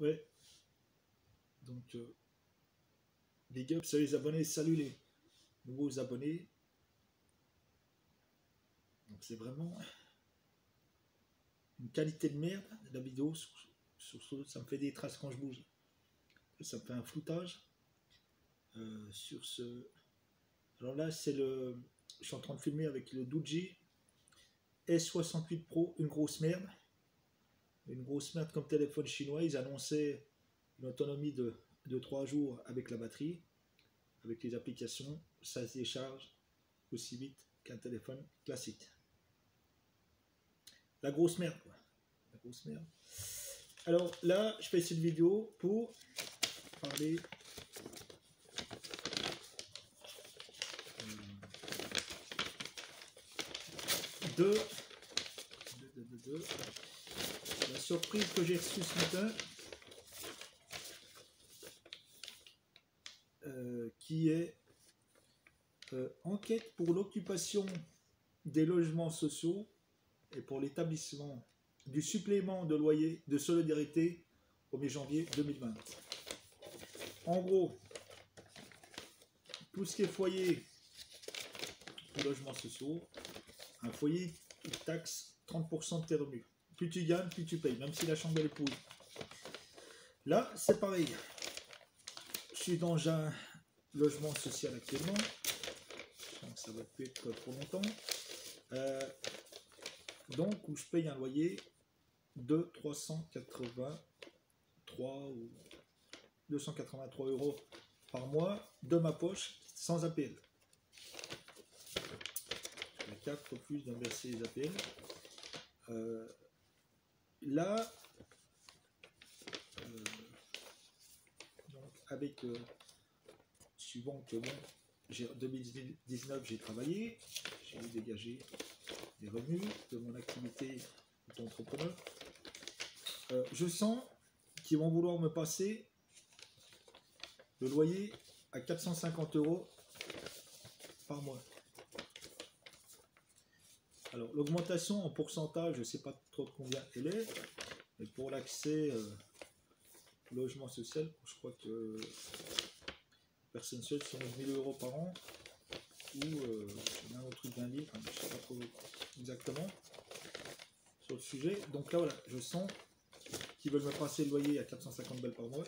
Ouais. Donc, big up, salut les abonnés, salut les nouveaux abonnés. Donc, c'est vraiment une qualité de merde, la vidéo. Sur ça me fait des traces quand je bouge. Ça me fait un floutage. Sur ce. Alors là, c'est le. Je suis en train de filmer avec le Doogee S68 Pro, une grosse merde. Une grosse merde comme téléphone chinois. Ils annonçaient une autonomie de 3 jours avec la batterie, avec les applications. Ça se décharge aussi vite qu'un téléphone classique. La grosse merde, quoi. La grosse merde. Alors là, je fais cette vidéo pour parler de la surprise que j'ai reçue ce matin, qui est enquête pour l'occupation des logements sociaux et pour l'établissement du supplément de loyer de solidarité au 1er janvier 2020. En gros, tout ce qui est foyer ou logements sociaux, un foyer qui taxe 30% de tes revenus. Plus tu gagnes, plus tu payes, même si la chambre est pourrie. Là, c'est pareil. Je suis dans un logement social actuellement. Donc ça va plus être pour longtemps. Donc, où je paye un loyer de 383 ou 283 € par mois de ma poche sans APL. La CAF refuse de me verser les APL. Là, donc avec suivant que bon, 2019 j'ai travaillé, j'ai dégagé des revenus de mon activité d'entrepreneur. Je sens qu'ils vont vouloir me passer le loyer à 450 € par mois. Alors l'augmentation en pourcentage, je ne sais pas trop combien elle est, mais pour l'accès au logement social, je crois que personne seule c'est 11 000 € par an, ou un autre truc d'un livre, je ne sais pas trop exactement sur le sujet. Donc là voilà, je sens qu'ils veulent me passer le loyer à 450 balles par mois.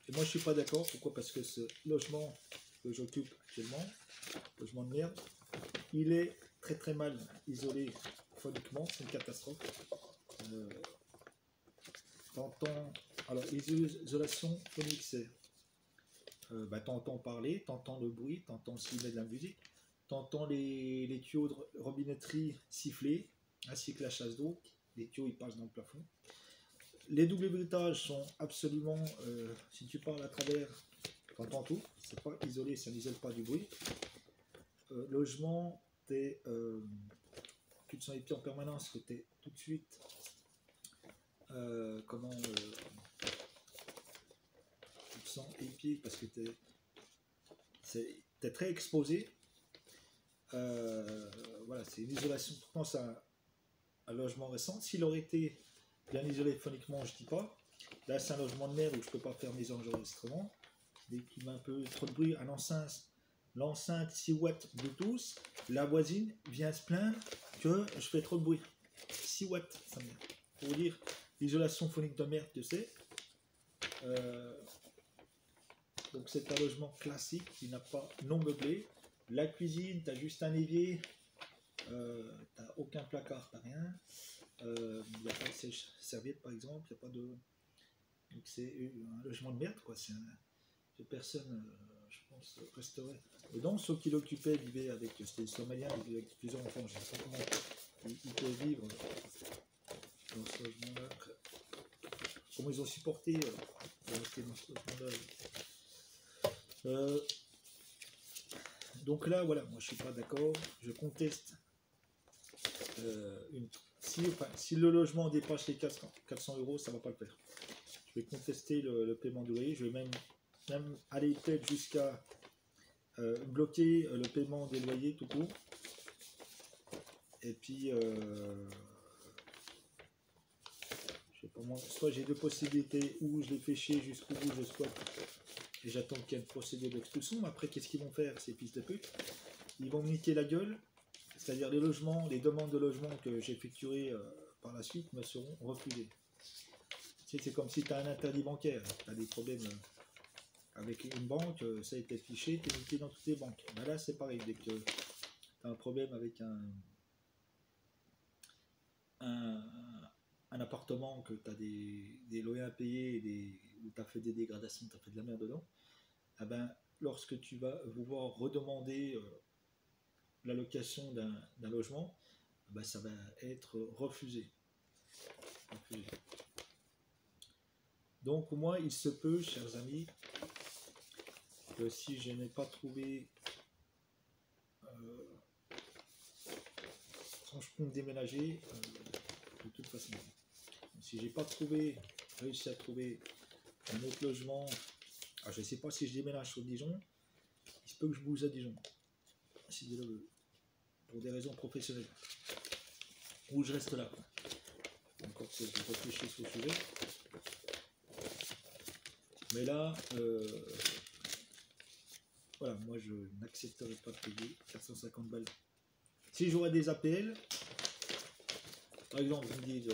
Et moi je suis pas d'accord. Pourquoi? Parce que ce logement que j'occupe actuellement, logement de merde, il est très très mal isolé phoniquement, c'est une catastrophe. Alors l'isolation phonique, c'est t'entends parler, t'entends le bruit, t'entends s'il met de la musique, t'entends les tuyaux de robinetterie siffler, ainsi que la chasse d'eau, les tuyaux ils passent dans le plafond. Les doubles bruitages sont absolument, si tu parles à travers, t'entends tout, c'est pas isolé, ça n'isole pas du bruit. Logement, tu te sens épié en permanence, que tu es tout de suite, tu te sens épié parce que tu es très exposé. Voilà, c'est une isolation. Je pense à un logement récent. S'il aurait été bien isolé phoniquement, je dis pas. Là, c'est un logement de merde où je peux pas faire mes enregistrements. Dès qu'il met un peu trop de bruit, l'enceinte 6 watts Bluetooth, la voisine vient se plaindre que je fais trop de bruit. 6 watts, ça me dit. Pour vous dire, l'isolation phonique de merde que c'est. Donc c'est un logement classique qui n'a pas non meublé. La cuisine, tu as juste un évier, tu n'as aucun placard, tu n'as rien. Il n'y a pas de sèche-serviette par exemple, il n'y a pas de. Donc c'est un logement de merde, quoi. Personne, je pense, resterait. Et donc ceux qui l'occupaient vivaient avec. C'était somalien, ils vivaient avec plusieurs enfants. Je ne sais pas comment ils peuvent vivre dans ce logement-là. Comment ils ont supporté de rester dans ce logement-là. Donc là, voilà, moi je suis pas d'accord, je conteste. Si le logement dépasse les 400 €, ça ne va pas le faire. Je vais contester le paiement du loyer, je vais même aller peut-être jusqu'à bloquer le paiement des loyers tout court. Et puis, je sais pas, Soit j'ai deux possibilités, ou je les fais chier jusqu'au bout, je squatte, et j'attends qu'il y ait une procédure d'expulsion. Mais après, qu'est-ce qu'ils vont faire, ces fils de pute? Ils vont me niquer la gueule, c'est-à-dire les logements, les demandes de logement que j'effectuerai par la suite me seront refusées. C'est comme si tu as un interdit bancaire, tu as des problèmes avec une banque, ça a été affiché, tu es niqué dans toutes les banques. Ben là, c'est pareil, dès que tu as un problème avec un appartement, que tu as des loyers à payer, où tu as fait des dégradations, tu as fait de la merde dedans, eh ben, lorsque tu vas vouloir redemander la location d'un logement, ben, ça va être refusé. Donc moi, il se peut, chers amis, que si je n'ai pas trouvé, quand je compte déménager, de toute façon, si j'ai pas réussi à trouver un autre logement, je ne sais pas si je déménage sur Dijon, il se peut que je bouge à Dijon, si Dieu le veut, pour des raisons professionnelles, ou je reste là. Encore que je réfléchis sur le sujet. Mais là, voilà, moi je n'accepterai pas de payer 450 balles. Si j'aurais des APL, par exemple, vous me dites,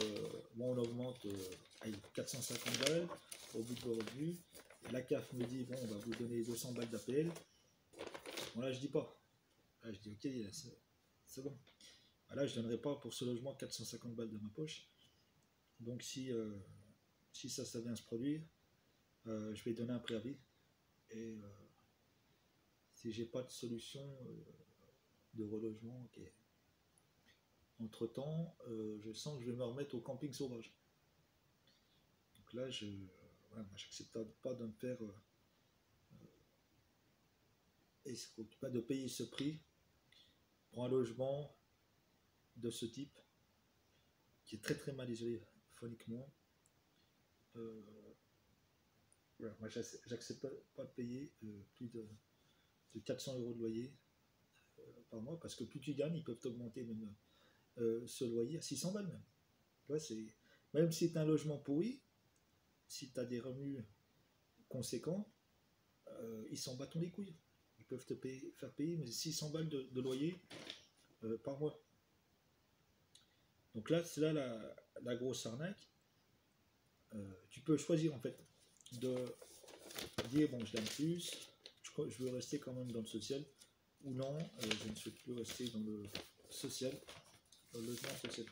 bon, on augmente à 450 balles au bout de vos revenus, la CAF me dit, bon, on va vous donner 200 balles d'APL. Bon, là, je dis pas. Là, je dis, ok, c'est bon. Là, je ne donnerai pas pour ce logement 450 balles de ma poche. Donc, si ça vient se produire, je vais donner un préavis. Et si j'ai pas de solution de relogement, ok. Entre temps, je sens que je vais me remettre au camping sauvage. Donc là, j'accepte pas de me faire pas de payer ce prix pour un logement de ce type qui est très très mal isolé phoniquement. Voilà, moi j'accepte pas de payer plus de 400 € de loyer par mois, parce que plus tu gagnes, ils peuvent t'augmenter même ce loyer à 600 balles même. Là, même si tu as un logement pourri, si tu as des revenus conséquents, ils s'en battent les couilles. Ils peuvent faire payer mais 600 balles de loyer par mois. Donc là, c'est là la grosse arnaque. Tu peux choisir en fait de dire, bon, je gagne plus, je veux rester quand même dans le social, ou non, je ne souhaite plus rester dans le social, dans le logement social.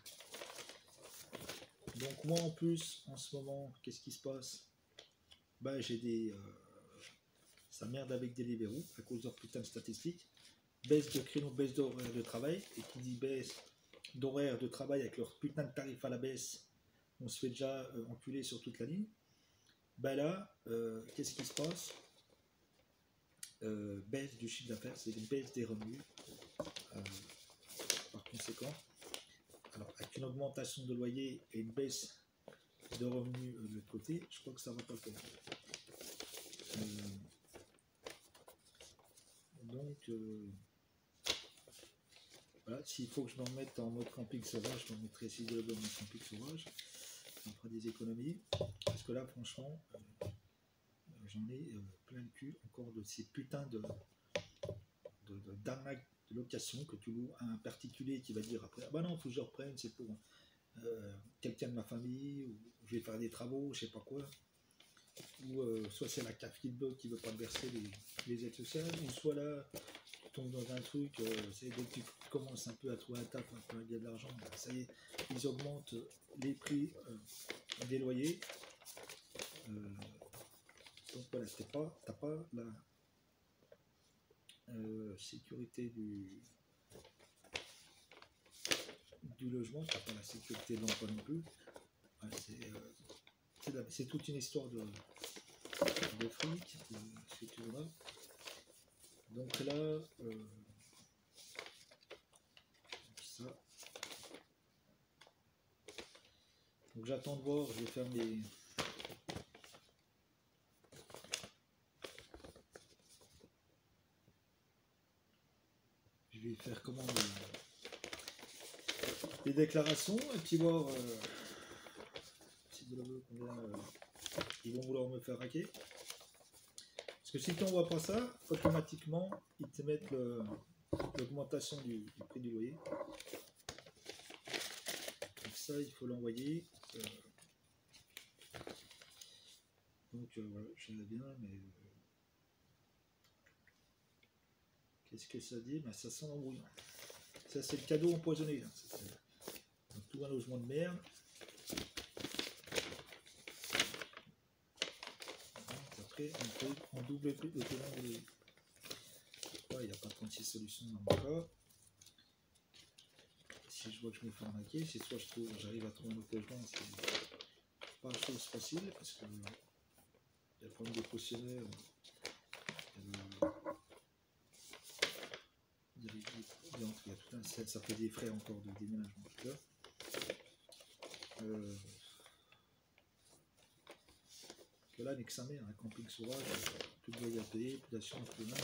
Donc moi en plus, en ce moment, qu'est-ce qui se passe? Bah, j'ai ça merde avec Deliveroo à cause de leur putain de statistiques. Baisse de créneau, baisse d'horaire de travail, et qui dit baisse d'horaire de travail avec leur putain de tarif à la baisse, on se fait déjà enculer sur toute la ligne. Bah là, qu'est-ce qui se passe? Baisse du chiffre d'affaires, c'est une baisse des revenus. Par conséquent, alors avec une augmentation de loyer et une baisse de revenus de l'autre côté, je crois que ça ne va pas le faire. Donc, voilà, s'il faut que je me remette en mode camping sauvage, je me remettrai ici de mode camping sauvage. Ça me fera des économies. Parce que là, franchement, j'en ai plein le cul encore de ces putains d'arnaques de location que tu loues à un particulier qui va dire après, ah bah non, il faut que je reprenne, c'est pour quelqu'un de ma famille, ou je vais faire des travaux, je sais pas quoi. Ou soit c'est la CAF qui bloque, qui veut pas verser les aides sociales, ou soit là, tu tombes dans un truc, c'est dès que tu commences un peu à trouver un taf, un peu à gagner de l'argent, ça y est, ils augmentent les prix des loyers. Donc voilà, t'as pas la sécurité du logement, t'as pas la sécurité de l'emploi non plus. C'est toute une histoire de fric, ce que tu vois. Donc là, ça. Donc j'attends de voir, je vais faire mes... Je vais faire comment les déclarations, et puis voir si combien ils vont vouloir me faire hacker. Parce que si tu n'envoies pas ça, automatiquement, ils te mettent l'augmentation du prix du loyer. Donc ça, il faut l'envoyer. Donc voilà, j'aime bien, mais qu'est-ce que ça dit? Ben, ça sent l'embrouille. Ça, c'est le cadeau empoisonné. Là. Donc, tout un logement de merde. Après, on paye en double prix de paiement de loyer. Il n'y a pas 36 solutions dans mon cas. Si je vois que je me fais arnaquer, c'est soit j'arrive à trouver un autre logement, c'est pas chose facile parce que il y a le problème des cautionnaires. Il y a tout ça fait des frais encore de déménagement. Que là, avec sa mère, un camping sauvage, plus de loyer à payer, plus d'assurance, plus rien,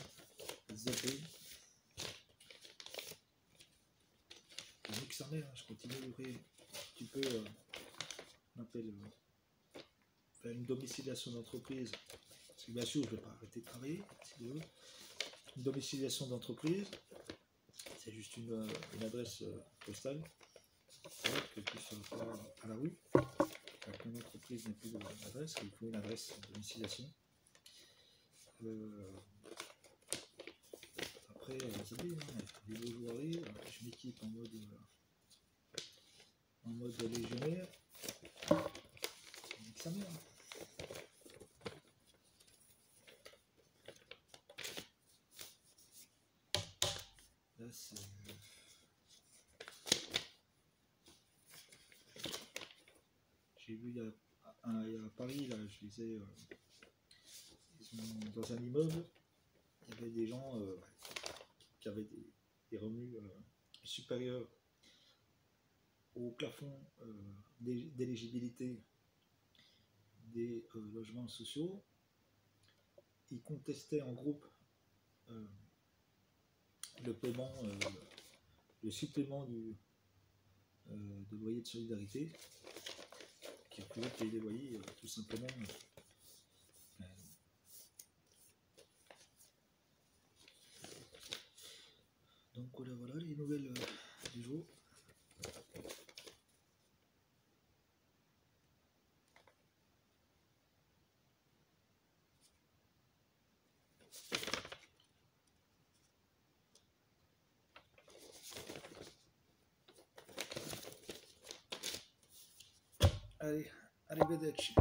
plus d'API. Avec sa mère, je continue à ouvrir un petit peu, on appelle, faire une domiciliation d'entreprise. Parce que bien sûr, je ne vais pas arrêter de travailler, si tu veux. Une domiciliation d'entreprise, c'est juste une adresse postale, que tu ne sois pas à la rue. Quand une entreprise n'a plus d'adresse, il faut une adresse de domiciliation. Après, ça dit, les beaux jours arrivent, je m'équipe en mode légionnaire. Avec sa mère. Là, c'est. J'ai vu à Paris, là, je disais, dans un immeuble, il y avait des gens qui avaient des revenus supérieurs au plafond d'éligibilité des logements sociaux. Ils contestaient en groupe le paiement, le supplément de loyer de solidarité, qui pouvaient payer des loyers tout simplement. Donc voilà les nouvelles du jour. Allez, arrivederci.